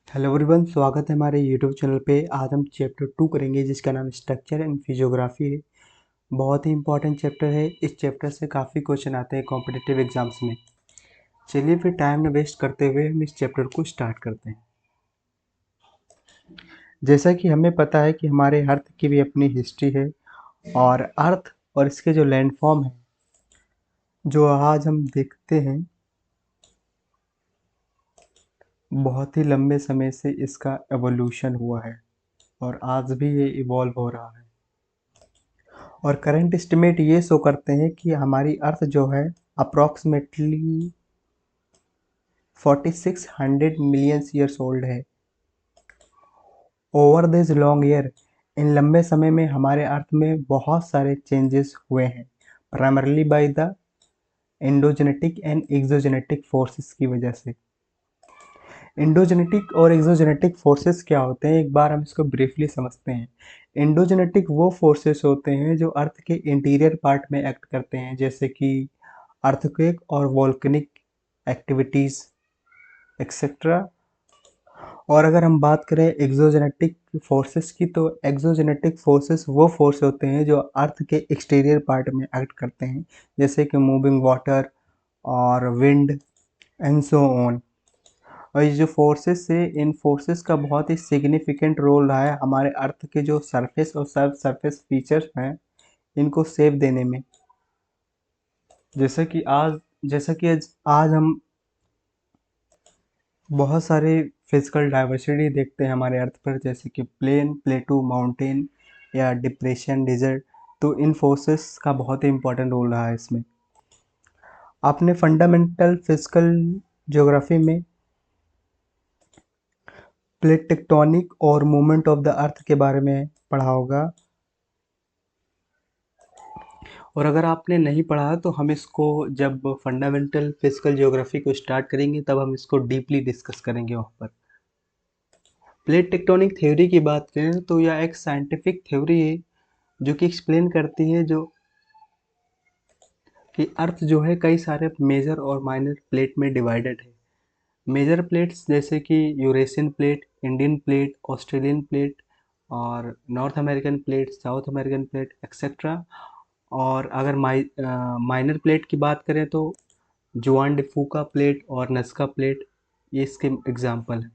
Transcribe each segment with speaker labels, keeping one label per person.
Speaker 1: Hello everyone, स्वागत है हमारे यूट्यूब चैनल पे। आज हम चैप्टर 2 करेंगे जिसका नाम स्ट्रक्चर एंड फिजियोग्राफी है। बहुत ही इंपॉर्टेंट चैप्टर है। इस चैप्टर से काफ़ी क्वेश्चन आते हैं कॉम्पिटिटिव एग्जाम्स में। चलिए फिर टाइम न वेस्ट करते हुए हम इस चैप्टर को स्टार्ट करते हैं। जैसा कि हमें पता है कि हमारे अर्थ की भी अपनी हिस्ट्री है और अर्थ और इसके जो लैंडफॉर्म है जो आज हम देखते हैं, बहुत ही लंबे समय से इसका एवोल्यूशन हुआ है और आज भी ये इवॉल्व हो रहा है। और करंट एस्टिमेट ये शो करते हैं कि हमारी अर्थ जो है अप्रॉक्सीमेटली 4600 मिलियन ईयर्स ओल्ड है। ओवर दिस लॉन्ग ईयर, इन लंबे समय में हमारे अर्थ में बहुत सारे चेंजेस हुए हैं, primarily by the endogenetic and exogenetic forces की वजह से। एंडोजेनेटिक और एक्सोजेनेटिक फोर्सेस क्या होते हैं, एक बार हम इसको ब्रीफली समझते हैं। एंडोजेनेटिक वो फोर्सेस होते हैं जो अर्थ के इंटीरियर पार्ट में एक्ट करते हैं, जैसे कि अर्थक्वेक और वोल्केनिक एक्टिविटीज़ एक्सेट्रा। और अगर हम बात करें एक्सोजेनेटिक फोर्सेस की, तो एक्सोजेनेटिक फोर्सेस वो फोर्स होते हैं जो अर्थ के एक्सटीरियर पार्ट में एक्ट करते हैं, जैसे कि मूविंग वाटर और विंड एंड सो ऑन। और ये जो फोर्सेस है, इन फोर्सेस का बहुत ही सिग्निफिकेंट रोल रहा है हमारे अर्थ के जो सरफेस और सब सरफेस फीचर्स हैं इनको शेप देने में। जैसा कि आज हम बहुत सारे फिजिकल डाइवर्सिटी देखते हैं हमारे अर्थ पर, जैसे कि प्लेन, प्लेटू, माउंटेन या डिप्रेशन, डिजर्ट। तो इन फोर्सेस का बहुत ही इंपॉर्टेंट रोल रहा है इसमें। आपने फंडामेंटल फिजिकल ज्योग्राफी में प्लेट टेक्टोनिक और मूवमेंट ऑफ द अर्थ के बारे में पढ़ा होगा, और अगर आपने नहीं पढ़ा तो हम इसको जब फंडामेंटल फिजिकल ज्योग्राफी को स्टार्ट करेंगे तब हम इसको डीपली डिस्कस करेंगे वहाँ पर। प्लेट टेक्टोनिक थ्योरी की बात करें तो यह एक साइंटिफिक थ्योरी है जो कि एक्सप्लेन करती है जो कि अर्थ जो है कई सारे मेजर और माइनर प्लेट में डिवाइडेड है। मेजर प्लेट्स जैसे कि Eurasian plate, Indian plate, Australian plate और north American plate, south American plate etcetera. और अगर माइनर प्लेट की बात करें तो जुआन डी फूका प्लेट और नस्का प्लेट, ये इसके एग्जाम्पल हैं।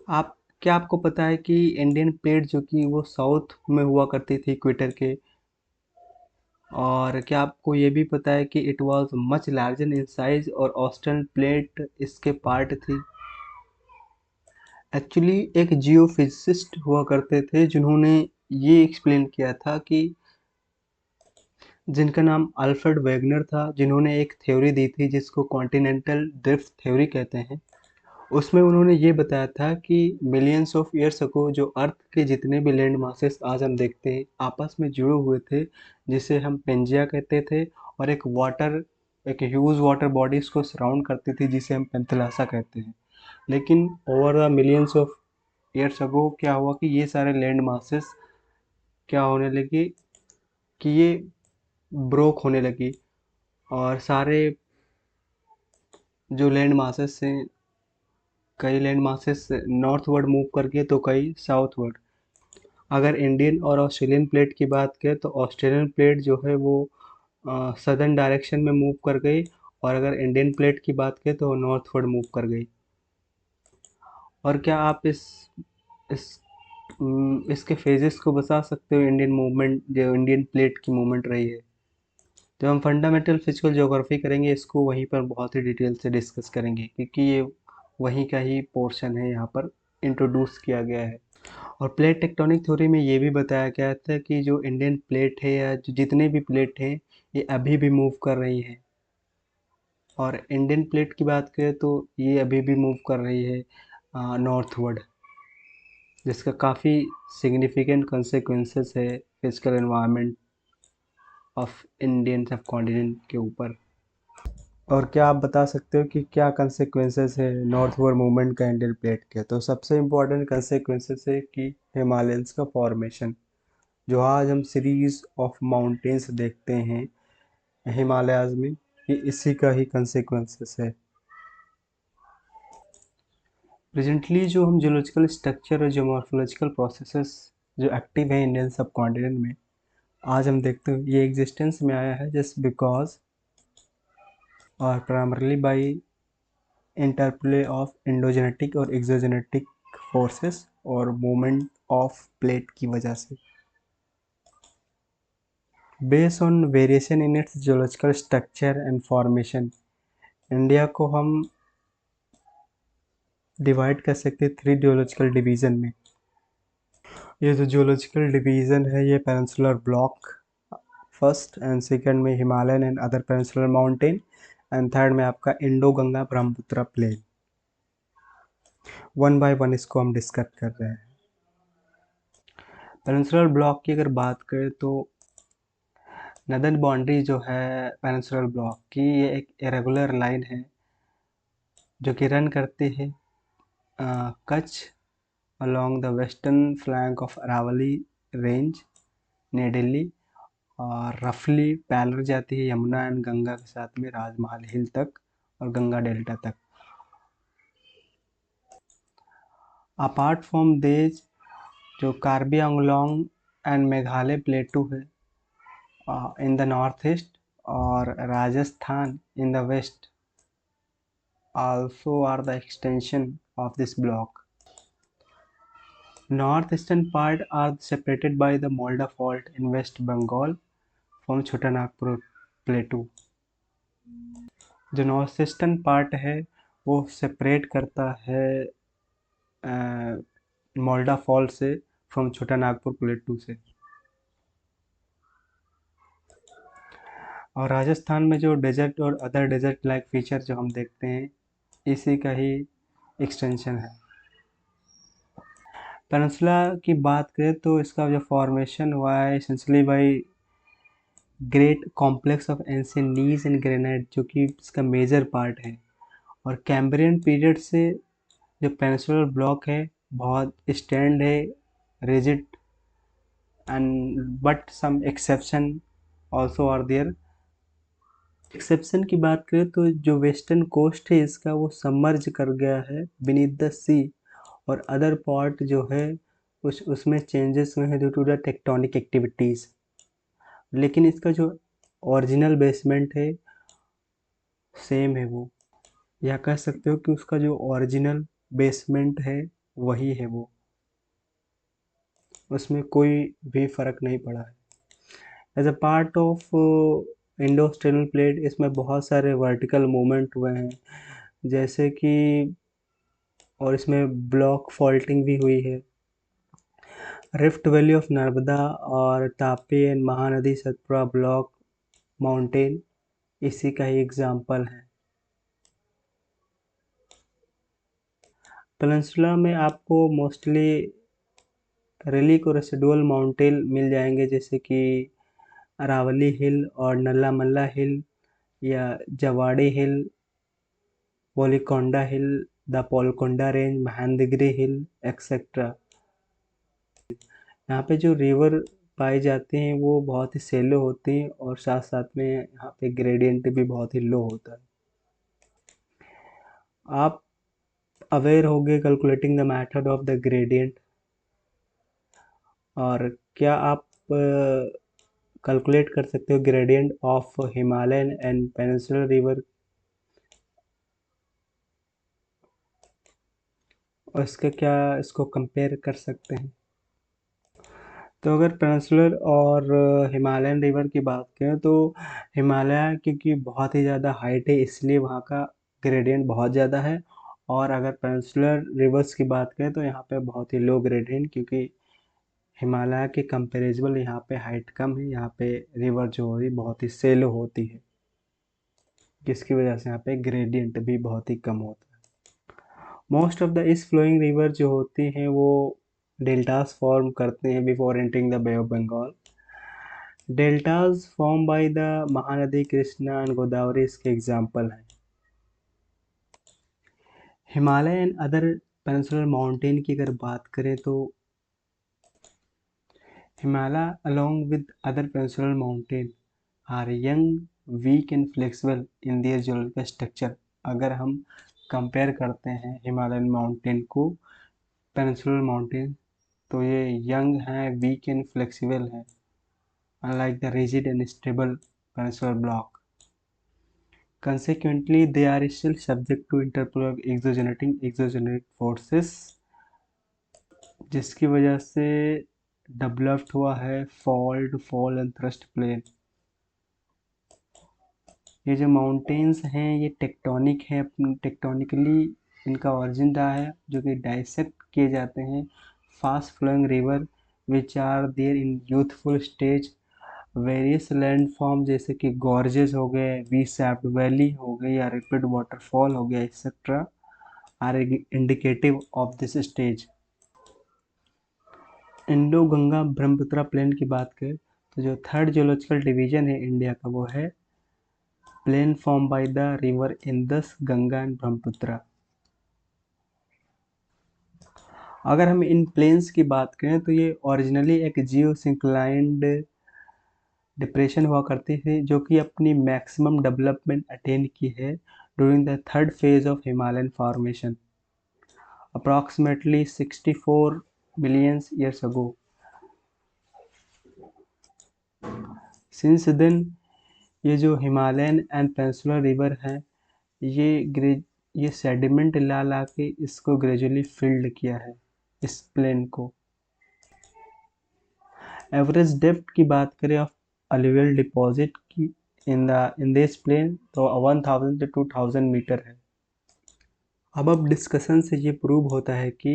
Speaker 1: आप क्या आपको पता है कि इंडियन प्लेट जो कि वो साउथ में हुआ करती थी इक्वेटर के, और क्या आपको ये भी पता है कि it was much larger in size और ऑस्ट्रल प्लेट इसके पार्ट थी। एक्चुअली एक जियोफिजिसिस्ट हुआ करते थे जिन्होंने ये एक्सप्लेन किया था कि जिनका नाम अल्फ्रेड वेगनर था, जिन्होंने एक थ्योरी दी थी जिसको कॉन्टिनेंटल ड्रिफ्ट थ्योरी कहते हैं। उसमें उन्होंने ये बताया था कि मिलियंस ऑफ ईयर्स अगो जो अर्थ के जितने भी लैंड मासेस आज हम देखते हैं आपस में जुड़े हुए थे, जिसे हम पेंजिया कहते थे, और एक ह्यूज वाटर बॉडीज को सराउंड करती थी जिसे हम पेंथलासा कहते हैं। लेकिन over the millions of years ago क्या हुआ कि ये सारे लैंड मासेस क्या होने लगी कि ये ब्रोक होने लगी, और सारे जो लैंड मासेस हैं, कई लैंड मासेस नॉर्थवर्ड मूव करके तो कई साउथवर्ड। अगर इंडियन और ऑस्ट्रेलियन प्लेट की बात करें तो ऑस्ट्रेलियन प्लेट जो है वो सदर्न डायरेक्शन में मूव कर गई, और अगर इंडियन प्लेट की बात करें तो नॉर्थवर्ड मूव कर गई। और क्या आप इस इसके फेजेस को बता सकते हो, इंडियन मूवमेंट जो इंडियन प्लेट की मूवमेंट रही है? जब हम फंडामेंटल फिजिकल ज्योग्राफी करेंगे इसको वहीं पर बहुत ही डिटेल से डिस्कस करेंगे, क्योंकि ये वहीं का ही पोर्शन है, यहाँ पर इंट्रोड्यूस किया गया है। और प्लेट टेक्टोनिक थ्योरी में ये भी बताया गया था कि जो इंडियन प्लेट है या जो जितने भी प्लेट हैं ये अभी भी मूव कर रही हैं। और इंडियन प्लेट की बात करें तो ये अभी भी मूव कर रही है नॉर्थवर्ड, जिसका काफ़ी सिग्निफिकेंट कंसेक्वेंसेस है फिजिकल एनवायरनमेंट ऑफ इंडियन सब कॉन्टिनेंट के ऊपर। और क्या आप बता सकते हो कि क्या कंसेक्वेंसेस है नॉर्थवर्ड मूवमेंट का इंडियन प्लेट के? तो सबसे इम्पोर्टेंट कंसेक्वेंसेस है कि हिमालयंस का फॉर्मेशन, जो आज हम सीरीज ऑफ माउंटेन्स देखते हैं हिमालयाज में, ये इसी का ही कंसेक्वेंसेस है। प्रेजेंटली जो हम जियोलॉजिकल स्ट्रक्चर और जियोमॉर्फोलॉजिकल प्रोसेसेस जो एक्टिव हैं इंडियन सब कॉन्टिनेंट में, आज हम देखते हैं ये एग्जिस्टेंस में आया है जस्ट बिकॉज और primarily bye interplay of endogenetic और एक्सोजेनेटिक फोर्सेस और मूवमेंट ऑफ प्लेट की वजह से। Based on variation in its geological structure and formation, India को हम डिवाइड कर सकते हैं 3 जियोलॉजिकल डिवीज़न में। ये जो जियोलॉजिकल डिवीज़न है ये peninsular block first, and second में Himalayan and other peninsular mountain, and third में आपका Indo Ganga Brahmaputra plain. One by one इसको हम डिस्कस कर रहे हैं। पेनिनसुलर ब्लॉक की अगर बात करें तो नदर्न बाउंड्री जो है पेनिनसुलर ब्लॉक की, ये एक इरेगुलर लाइन है जो कि रन करते हैं Kutch along the western flank of Aravalli range near Delhi, और रफली पैरेलल जाती है यमुना एंड गंगा के साथ में राजमहल हिल तक और गंगा डेल्टा तक। अपार्ट फ्रॉम दिस, जो कार्बी आंगलोंग एंड मेघालय प्लेटू है इन द नॉर्थ ईस्ट और Rajasthan in the west also are the extension of this block. Northeastern part are separated by the Molda Fault in West Bengal from Chotanagpur Plateau. जो north eastern part है वो separate करता है मोल्डा fault से from छोटा नागपुर प्लेटू से। और राजस्थान में जो डेजर्ट और अदर डेजर्ट लाइक फीचर जो हम देखते हैं, इसी का ही एक्सटेंशन है। पेनिनसुला की बात करें तो इसका जो फॉर्मेशन हुआ है essentially by great complex of ancient knees and granite, जो कि इसका मेजर पार्ट है। और कैम्ब्रियन पीरियड से जो पेनिनसुलर ब्लॉक है बहुत स्टैंड है, rigid, and but some exception also are there. Exception की बात करें तो जो वेस्टर्न कोस्ट है इसका वो सबमर्ज कर गया है बीनीथ द सी, और अदर पार्ट जो है उसमें चेंजेस हुए हैं due to the tectonic activities. लेकिन इसका जो ओरिजिनल बेसमेंट है सेम है वो, या कह सकते हो कि उसका जो ओरिजिनल बेसमेंट है वही है वो, उसमें कोई भी फ़र्क नहीं पड़ा है। एज अ पार्ट ऑफ इंडोस्टेनल प्लेट इसमें बहुत सारे वर्टिकल मूवमेंट हुए हैं, जैसे कि, और इसमें ब्लॉक फॉल्टिंग भी हुई है। रिफ्ट वैली ऑफ नर्मदा और Tapi and Mahanadi Satpura block mountain इसी का ही एग्जाम्पल है। पेनिनसुला में आपको मोस्टली रिलिक और रेसिडुअल माउंटेन मिल जाएंगे, जैसे कि अरावली हिल और नल्ला मल्ला हिल या Javadi hill, Palikonda hill, the Palkonda range, Mahendragiri hill etcetera. यहाँ पे जो रिवर पाई जाती हैं वो बहुत ही सेलो होती हैं और साथ साथ में यहाँ पे ग्रेडियंट भी बहुत ही लो होता है। आप अवेयर होंगे calculating the method of the gradient, और क्या आप कैलकुलेट कर सकते हो gradient of Himalayan and peninsular river, और इसका क्या इसको कंपेयर कर सकते हैं? तो अगर पेनिनसुलर और हिमालयन रिवर की बात करें तो हिमालय क्योंकि बहुत ही ज़्यादा हाइट है इसलिए वहाँ का ग्रेडियंट बहुत ज़्यादा है, और अगर पेनिनसुलर रिवर्स की बात करें तो यहाँ पे बहुत ही लो ग्रेडियंट, क्योंकि हिमालय के कंपेरेबल यहाँ पे हाइट कम है, यहाँ पे रिवर जो है बहुत ही सेलो होती है, जिसकी वजह से यहाँ पे ग्रेडियंट भी बहुत ही कम होता है। Most of the east flowing river जो होती हैं वो डेल्टास फॉर्म करते हैं before entering the Bay of Bengal. Deltas form by the Mahanadi Krishna and Godavari इसके एग्जाम्पल हैं। Himalaya and other peninsular mountain की अगर बात करें तो Himalaya along with other peninsular mountain are young, weak and flexible in their geological structure। अगर हम कंपेयर करते हैं हिमालयन माउंटेन को पेनिनसुलर माउंटेन, तो ये यंग हैं, वीक एंड फ्लेक्सिबल हैं, unlike the rigid and stable peninsular block. Consequently, they are still subject to interplay of exogenic forces, जिसकी वजह से डेवलप्ड हुआ है fault, fall and thrust plane. ये जो माउंटेन्स हैं ये टेक्टोनिक है, टेक्टोनिकली इनका ओरिजिन रहा है, जो कि डाइसेक्ट किए जाते हैं fast flowing river which are there in youthful stage. Various landform जैसे कि गॉर्जेस हो गए, वी शैप्ड वैली हो गई या रैपिड वाटरफॉल हो गया etcetera, are indicative of this stage. Indo Ganga Brahmaputra plain की बात करें तो जो थर्ड जियोलॉजिकल डिवीजन है इंडिया का वो है plain form by the river Indus, Ganga and Brahmaputra. अगर हम इन प्लेन्स की बात करें तो ये ओरिजिनली एक जियो सिंक्लाइंड डिप्रेशन हुआ करती थी, जो कि अपनी मैक्सिमम डेवलपमेंट अटेन की है during the third phase of Himalayan formation approximately 64 million years ago. Since then ये जो हिमालयन एंड पेनिनसुलर रिवर हैं ये सेडिमेंट ला ला के इसको ग्रेजुअली फिल्ड किया है इस प्लेन को। एवरेज डेप्थ की बात करें ऑफ अलुवियल डिपॉजिट की इन दिस प्लेन तो 1000 to 2000 मीटर है। अब डिस्कशन से ये प्रूव होता है कि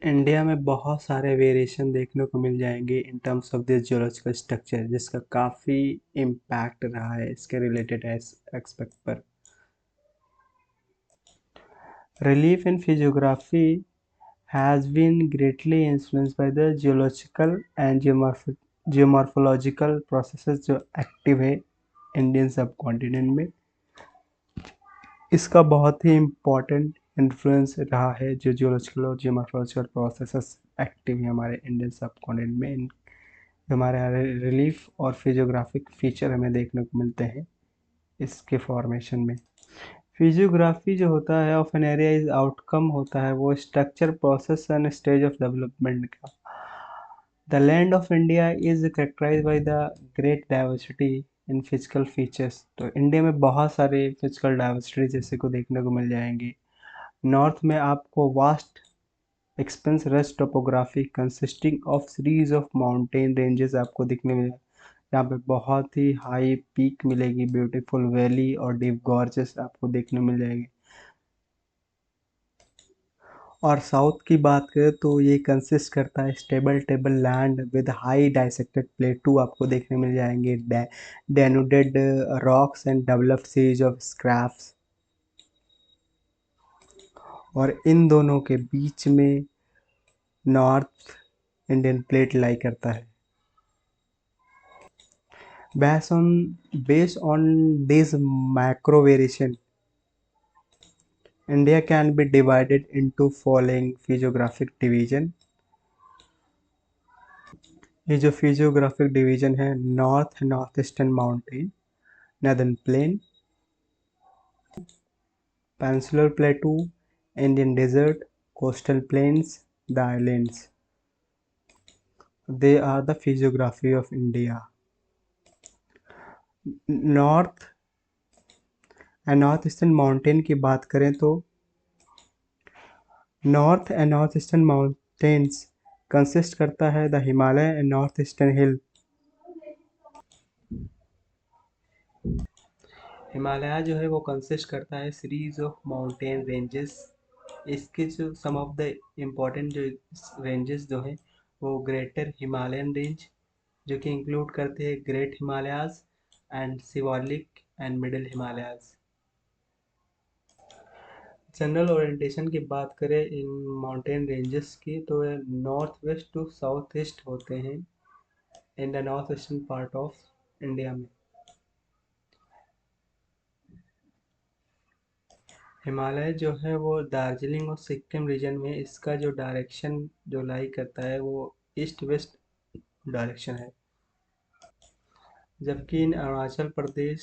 Speaker 1: इंडिया में बहुत सारे वेरिएशन देखने को मिल जाएंगे in terms of this geological structure, जिसका काफ़ी इम्पैक्ट रहा है इसके रिलेटेड एस्पेक्ट पर। Relief in physiography has been greatly influenced by the geological and geomorphological processes जो एक्टिव है इंडियन सब कॉन्टिनेंट में। इसका बहुत ही इम्पोर्टेंट इन्फ्लुएंस रहा है जो जियोलॉजिकल और जियोमॉर्फोलॉजिकल प्रोसेसेस एक्टिव है हमारे इंडियन सब कॉन्टिनेंट में। हमारे रिलीफ और फिजियोग्राफिक फीचर हमें देखने को मिलते हैं इसके फॉर्मेशन में। फिजियोग्राफी जो होता है of an area is outcome होता है वो structure, process and stage of development का। The land of India is characterize by the great diversity in physical features. तो इंडिया में बहुत सारे फिजिकल डाइवर्सिटी जैसे को देखने को मिल जाएंगे। नॉर्थ में आपको वास्ट एक्सपेंस रच topography consisting of series of mountain ranges आपको दिखने में यहाँ पे बहुत ही हाई पीक मिलेगी, ब्यूटीफुल वैली और डीप गॉर्जेस आपको देखने मिल जाएगी। और साउथ की बात करें तो ये कंसिस्ट करता है stable table land with high dissected plateau आपको देखने मिल जाएंगे, denuded rocks and developed series of scraps. और इन दोनों के बीच में नॉर्थ इंडियन प्लेट लाई करता है। Based on this macro variation, India can be divided into following physiographic division। ये जो physiographic division है north eastern mountain, northern plain, peninsular plateau, Indian desert, coastal plains, the islands. They are the physiography of India। North and north eastern mountain की बात करें तो north and north eastern mountains consist करता है the Himalaya and north eastern hill. Himalaya जो है वो consist करता है सीरीज ऑफ माउंटेन रेंजेस। इसके जो सम ऑफ द इम्पोर्टेंट जो रेंजेस जो हैं वो ग्रेटर हिमालयन रेंज, जो कि इंक्लूड करते हैं great Himalayas and Shivalik and middle Himalayas. General orientation की बात करें इन माउंटेन रेंजेस की तो north west to south east होते हैं in the north eastern part of India में। हिमालय जो है वो दार्जिलिंग और सिक्किम रीजन में इसका जो डायरेक्शन जो लाई करता है वो ईस्ट वेस्ट डायरेक्शन है, जबकि इन Arunachal Pradesh,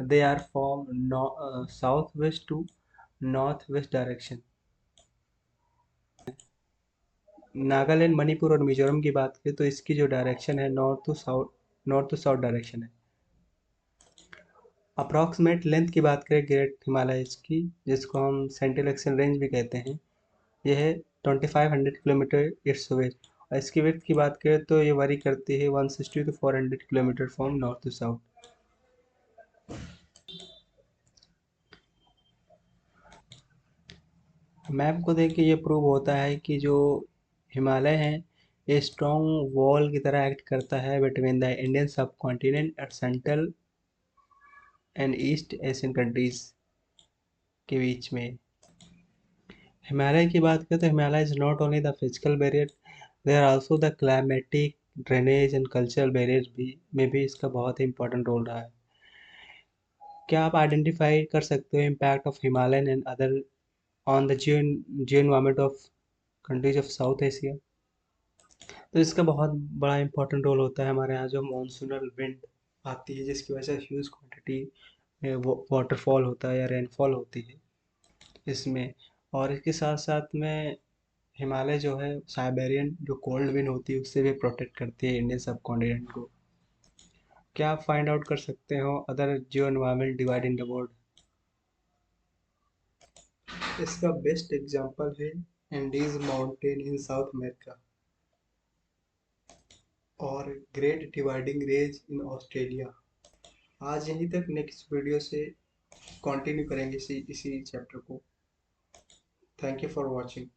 Speaker 1: They are from southwest to northwest direction. Nagaland, Manipur और मिजोरम की बात करें तो इसकी जो डायरेक्शन है नॉर्थ टू साउथ डायरेक्शन है। अप्रॉक्सीमेट लेंथ की बात करें ग्रेट हिमालयस की, जिसको हम सेंट्रल एक्शन रेंज भी कहते हैं, यह है 2500 किलोमीटर इट्स वेस्ट। और इसकी विड्थ की बात करें तो ये वरी करती है 160 to 400 kilometre from north to south. Map को देख के ये प्रूव होता है कि जो हिमालय है ये स्ट्रॉन्ग वॉल की तरह एक्ट करता है between the Indian subcontinent और central and east Asian countries के बीच में। हिमालय की बात करें तो Himalaya is not only the physical barrier, they are also the climatic, drainage and cultural barrier भी में भी इसका बहुत ही इंपॉर्टेंट रोल रहा है। क्या आप आइडेंटिफाई कर सकते हो impact of Himalayan and other on the Jio environment of countries of south Asia? तो इसका बहुत बड़ा इंपॉर्टेंट रोल होता है हमारे यहाँ जो मानसूनल विंड आती है, जिसकी वजह से ह्यूज क्वांटिटी में वाटरफॉल होता है या रेनफॉल होती है इसमें। और इसके साथ साथ में हिमालय जो है साइबेरियन जो कोल्ड विंड होती है उससे भी प्रोटेक्ट करती है इंडियन सब कॉन्टिनेंट को। क्या आप फाइंड आउट कर सकते हो other geo environment divide in the world? इसका बेस्ट एग्जांपल है Andes mountain in South America और great dividing range in Australia. आज यहीं तक, नेक्स्ट वीडियो से कंटिन्यू करेंगे इसी इसी चैप्टर को। Thank you for watching.